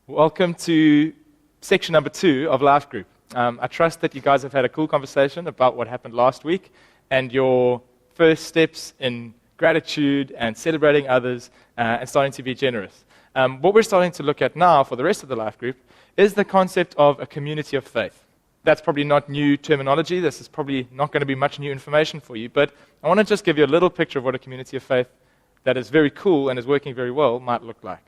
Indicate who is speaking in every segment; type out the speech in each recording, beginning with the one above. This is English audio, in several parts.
Speaker 1: Welcome to section number 2 of Life Group. I trust that you guys have had a cool conversation about what happened last week and your first steps in gratitude and celebrating others and starting to be generous. What we're starting to look at now for the rest of the Life Group is the concept of a community of faith. That's probably not new terminology. This is probably not going to be much new information for you, but I want to just give you a little picture of what a community of faith that is very cool and is working very well might look like.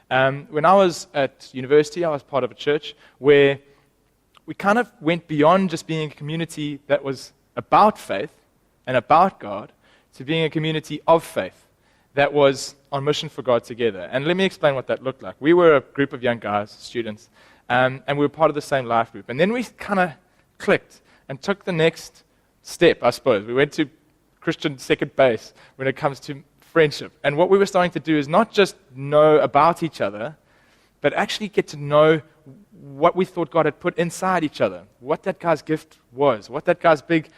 Speaker 1: When I was at university, I was part of a church where we kind of went beyond just being a community that was about faith and about God to being a community of faith that was on mission for God together. And let me explain what that looked like. We were a group of young guys, students, and we were part of the same life group. And then we kind of clicked and took the next step, I suppose. We went to Christian second base when it comes to friendship. And what we were starting to do is not just know about each other, but actually get to know what we thought God had put inside each other, what that guy's gift was, what that guy's big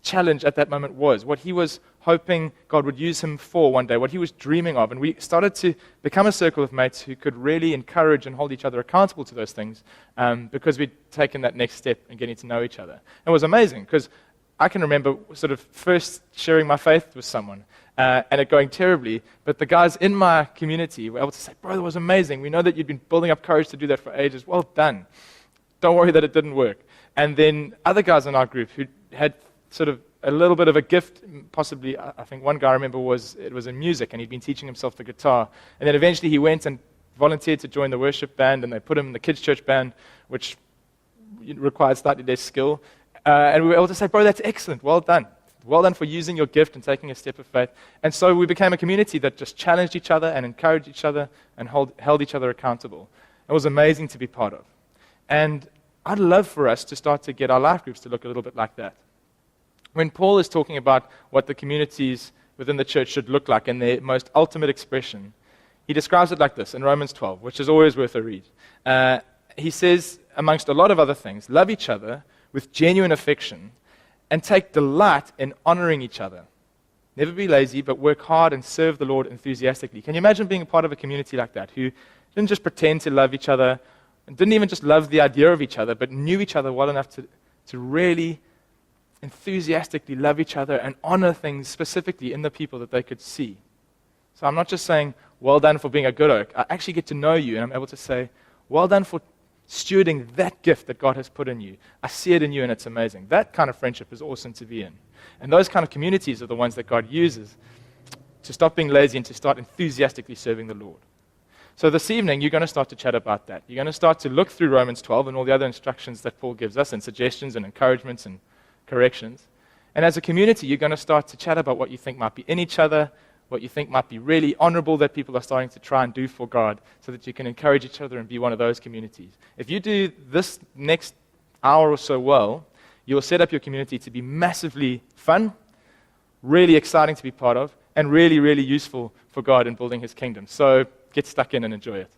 Speaker 1: challenge at that moment was, what he was hoping God would use him for one day, what he was dreaming of. And we started to become a circle of mates who could really encourage and hold each other accountable to those things because we'd taken that next step in getting to know each other. It was amazing because I can remember sort of first sharing my faith with someone and it going terribly, but the guys in my community were able to say, "Bro, that was amazing. We know that you'd been building up courage to do that for ages. Well done. Don't worry that it didn't work." And then other guys in our group who had sort of a little bit of a gift, possibly, I think one guy I remember was in music, and he'd been teaching himself the guitar. And then eventually he went and volunteered to join the worship band, and they put him in the kids' church band, which required slightly less skill. And we were able to say, "Bro, that's excellent. Well done. Well done for using your gift and taking a step of faith." And so we became a community that just challenged each other and encouraged each other and held each other accountable. It was amazing to be part of. And I'd love for us to start to get our life groups to look a little bit like that. When Paul is talking about what the communities within the church should look like in their most ultimate expression, he describes it like this in Romans 12, which is always worth a read. He says, amongst a lot of other things, love each other with genuine affection and take delight in honoring each other. Never be lazy, but work hard and serve the Lord enthusiastically. Can you imagine being a part of a community like that, who didn't just pretend to love each other, and didn't even just love the idea of each other, but knew each other well enough to really enthusiastically love each other and honor things specifically in the people that they could see? So I'm not just saying, well done for being a good oak. I actually get to know you, and I'm able to say, well done for stewarding that gift that God has put in you. I see it in you, and it's amazing. That kind of friendship is awesome to be in. And those kind of communities are the ones that God uses to stop being lazy and to start enthusiastically serving the Lord. So this evening, you're going to start to chat about that. You're going to start to look through Romans 12 and all the other instructions that Paul gives us, and suggestions and encouragements and corrections. And as a community, you're going to start to chat about what you think might be in each other, what you think might be really honorable that people are starting to try and do for God, so that you can encourage each other and be one of those communities. If you do this next hour or so well, you'll set up your community to be massively fun, really exciting to be part of, and really, really useful for God in building His kingdom. So get stuck in and enjoy it.